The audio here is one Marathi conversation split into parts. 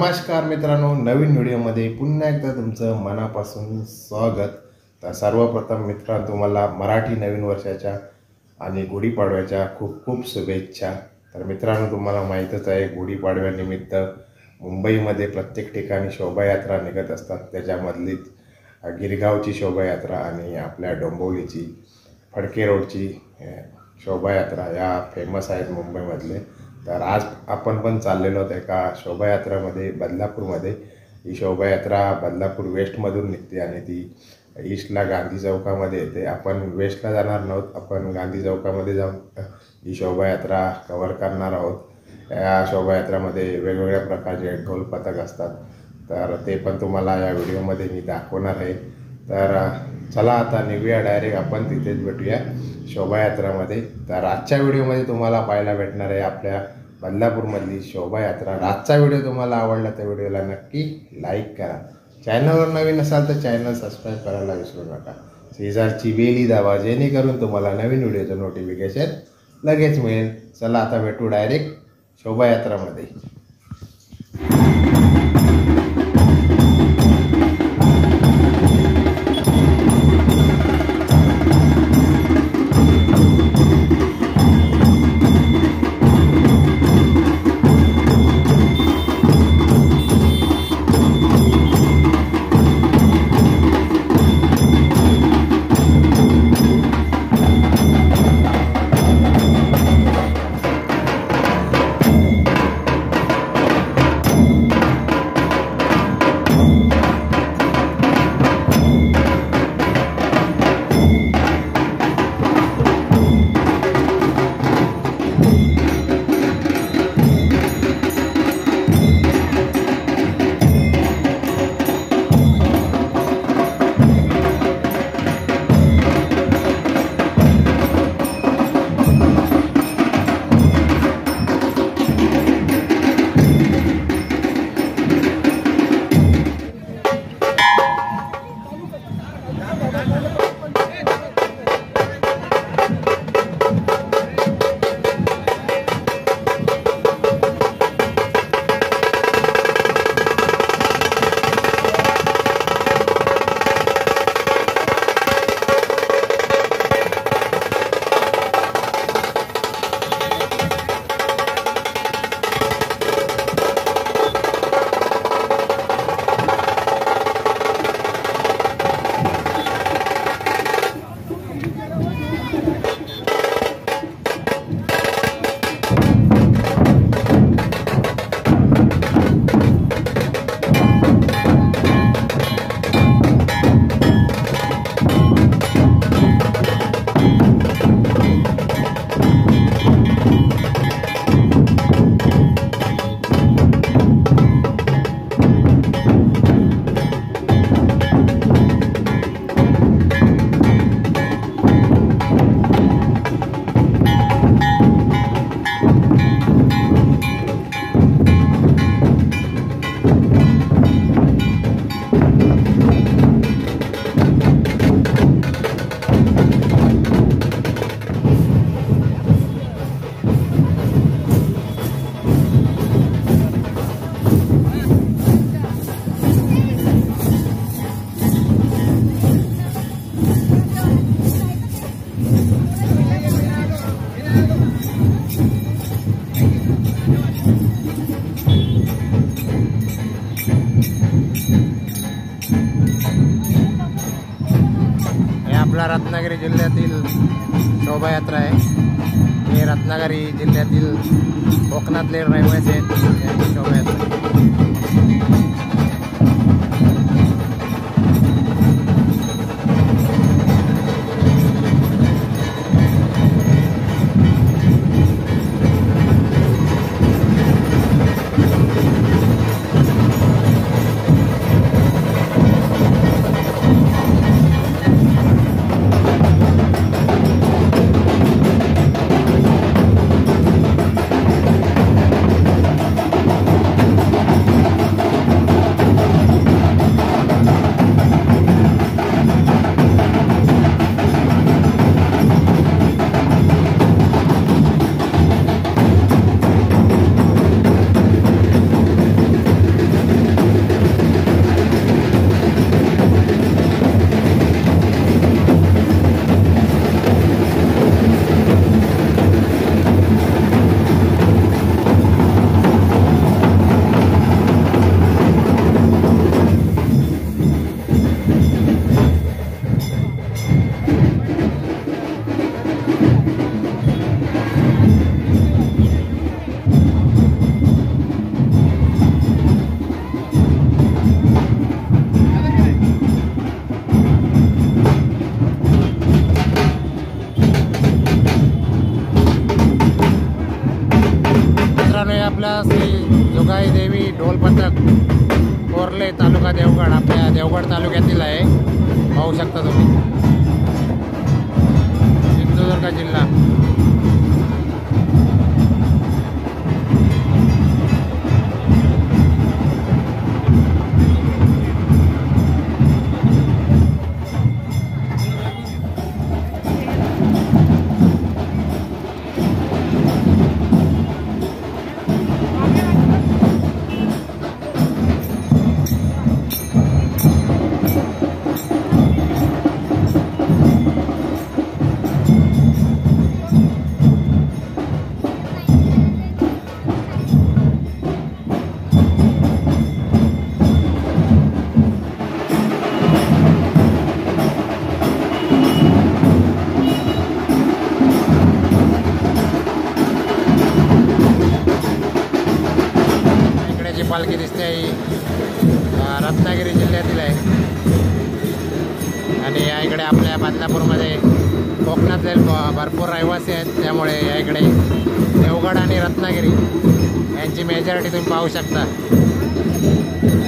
नमस्कार मित्रांनो, नवीन व्हिडिओमध्ये पुन्हा एकदा तुमचं मनापासून स्वागत। तर सर्वप्रथम मित्रांनो, तुम्हाला मराठी नवीन वर्षाच्या आणि गुढीपाडव्याच्या खूप खूप शुभेच्छा। तर मित्रांनो, तुम्हाला माहीतच आहे गुढीपाडव्यानिमित्त मुंबईमध्ये प्रत्येक ठिकाणी शोभायात्रा निघत असतात। त्याच्यामधलीच गिरगावची शोभायात्रा आणि आपल्या डोंबिवलीची फडके रोडची शोभायात्रा या फेमस आहेत मुंबईमधले। तर आज आपण पण चाललेलो आहोत एका शोभायात्रामध्ये बदलापूरमध्ये। ही शोभायात्रा बदलापूर वेस्टमधून निघते आणि ती ईस्टला गांधी चौकामध्ये येते। आपण वेस्टला जाणार नव्हत, आपण गांधी चौकामध्ये जाऊन ही शोभायात्रा कव्हर करणार आहोत। या शोभायात्रामध्ये वेगवेगळ्या प्रकारचे ढोल पथक असतात, तर ते पण तुम्हाला या व्हिडिओमध्ये मी दाखवणार आहे। तर चला आता निघूया डायरेक्ट, आपण तिथेच भेटूया शोभायात्रामध्ये। तर आजच्या व्हिडिओमध्ये तुम्हाला पाहायला भेटणार आहे आपल्या बदलापूरमधली शोभायात्रा। आजचा व्हिडिओ तुम्हाला आवडला तर व्हिडिओला नक्की लाईक करा। चॅनलवर नवीन असाल तर चॅनल सबस्क्राईब करायला विसरू नका। शेजारची बेल दाबा, जेणेकरून तुम्हाला नवीन व्हिडिओचं नोटिफिकेशन लगेच मिळेल। चला आता भेटू डायरेक्ट शोभायात्रामध्ये। रत्नागिरी जिल्ह्यातील शोभायात्रा आहे। हे रत्नागिरी जिल्ह्यातील कोकणातले रहिवासी आहेत यांची शोभायात्रा। आपला श्री जोगाई देवी ढोल पथक कोर्ले तालुका देवगड आपल्या देवगड तालुक्यातील आहे, पाहू शकता तुम्ही, सिंधुदुर्ग जिल्हा। पालखी दिसते ही रत्नागिरी जिल्ह्यातील आहे आणि या इकडे आपल्या बदलापूरमध्ये कोकणातले भरपूर रहिवासी आहेत, त्यामुळे या इकडे देवगड आणि रत्नागिरी यांची मेजॉरिटी तुम्ही पाहू शकता।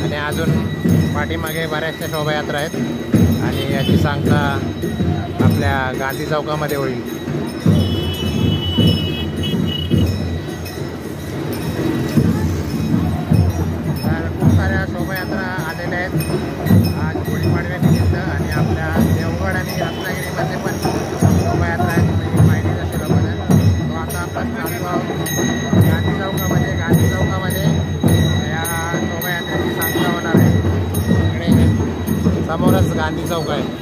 आणि अजून पाठीमागे बऱ्याचशा शोभायात्रा आहेत आणि याची सांगता आपल्या गांधी चौकामध्ये होईल। शोभायात्रा आलेल्या आहेत आज गुढीपाडव्यानिमित्त आणि आपल्या देवगड आणि रत्नागिरीमध्ये पण शोभायात्रा आहे, तुम्ही माहिती असेल अगोदर। तो आता आपण चालतो आहोत गांधी चौकामध्ये। गांधी चौकामध्ये या शोभायात्रेची सांगता होणार आहे। इकडे समोरच गांधी चौक आहे।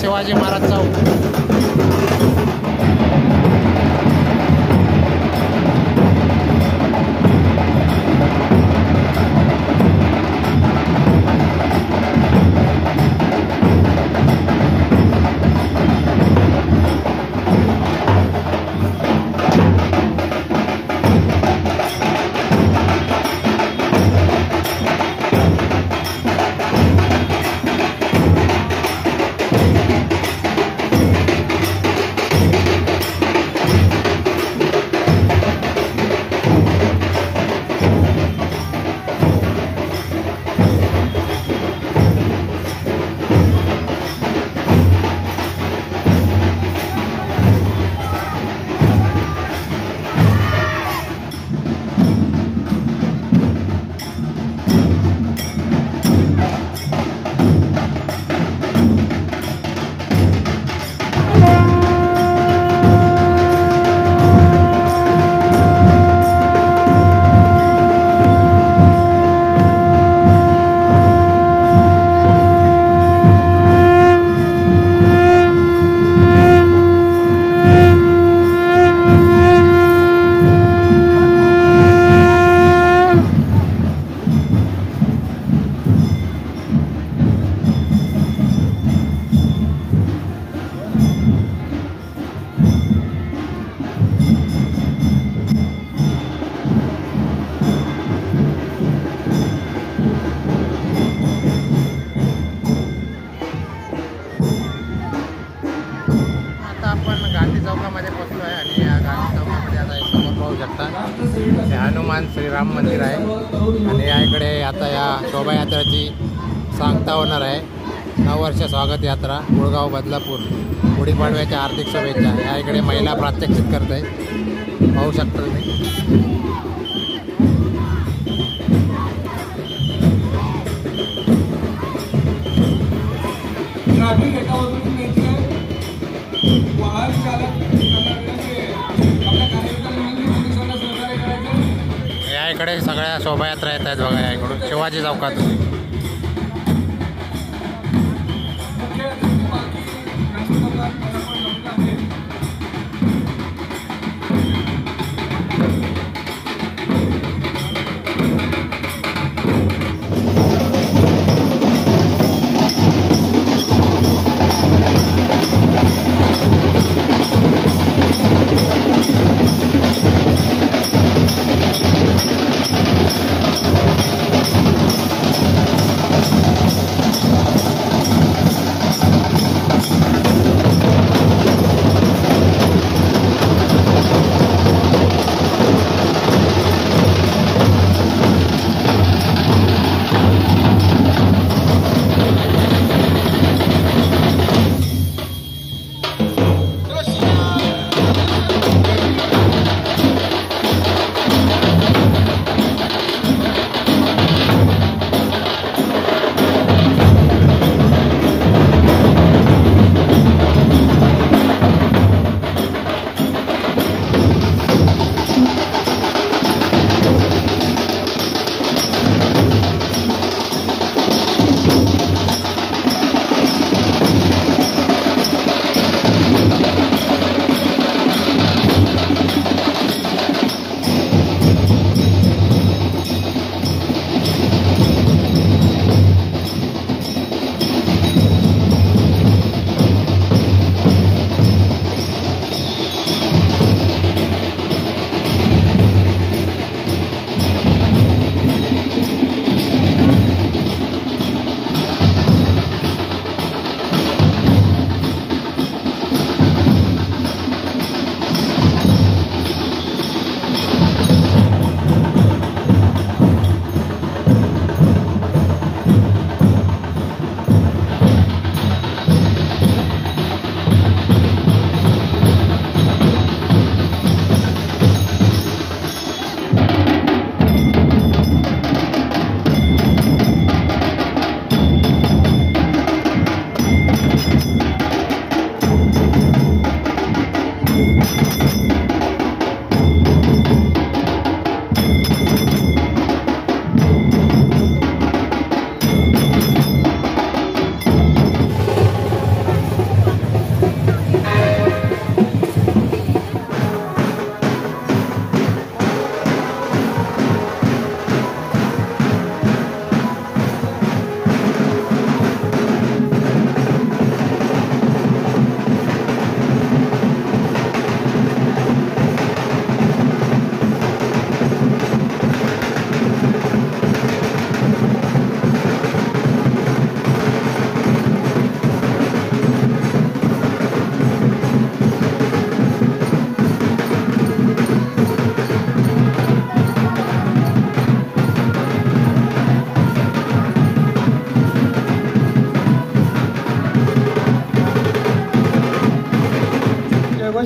शिवाजी महाराज चौक। चौकामध्ये पोचलो आहे आणि या गांधी चौकामध्ये आता एक समोर पाहू शकता हे हनुमान श्रीराम मंदिर आहे आणि या इकडे आता या शोभायात्रेची सांगता होणार आहे. 9 वर्ष स्वागत यात्रा गुळगाव बदलापूर गुढीपाडव्याच्या हार्दिक शुभेच्छा. या इकडे महिला प्रात्यक्षिक करत आहे पाहू शकता तुम्ही. या इकडे सगळ्या शोभायात्रा येत आहेत बघा या इकडून शिवाजी चौकातून.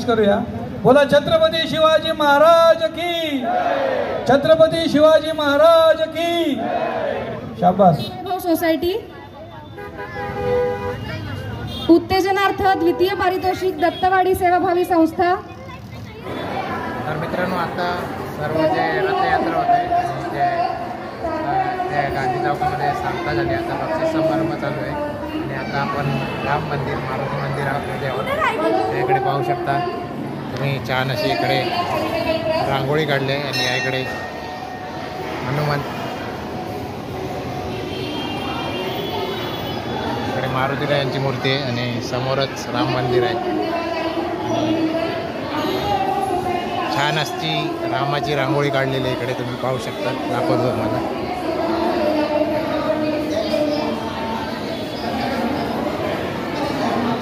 करूया. बोला छत्रपती शिवाजी महाराज की, छत्रपती शिवाजी महाराज की. शाबास. सोसायटी उत्तेजनार्थ द्वितीय पारितोषिक दत्तवाडी सेवाभावी संस्था. तर मित्रांनो आता सर्व जे रथयात्रा होते ते गांधी चौकामध्ये सांगता झाली. आता बक्षीस समारंभ चालू आहे आणि आता आपण राम मंदिर मारुती मंदिरामध्ये आहोत. इकडे पाहू शकता तुम्ही छान अशी इकडे रांगोळी काढली आणि या इकडे हनुमान इकडे मारुतीरायांची मूर्ती आहे आणि समोरच राम मंदिर आहे. छान अशी रामाची रांगोळी काढलेली इकडे तुम्ही पाहू शकता. दाखवतो मला.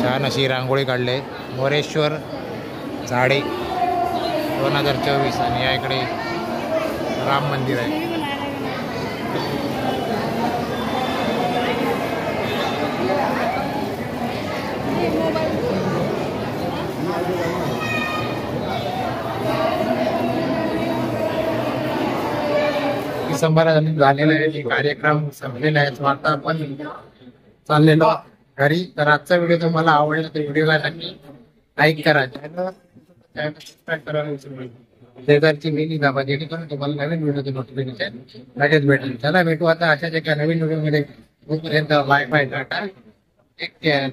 छान अशी रांगोळी काढली. मोरेश्वर झाडे 2024 आणि या इकडे राम मंदिर आहे. झालेला आहे, कार्यक्रम संपलेला आहे. तो आता आपण चाललेलो घरी. तर आजचा व्हिडिओ तुम्हाला आवडला तर व्हिडिओला नक्की लाईक करा, सबस्क्राईब करायला विसरू नका. शेजारची बेल दाबा जेणेकरून तुम्हाला नवीन व्हिडिओचे नोटिफिकेशन लगेच भेटेल. चला भेटू आता अशाच एका नवीन व्हिडिओ मध्ये. तोपर्यंत बाय बाय, टाटा, टेक केअर.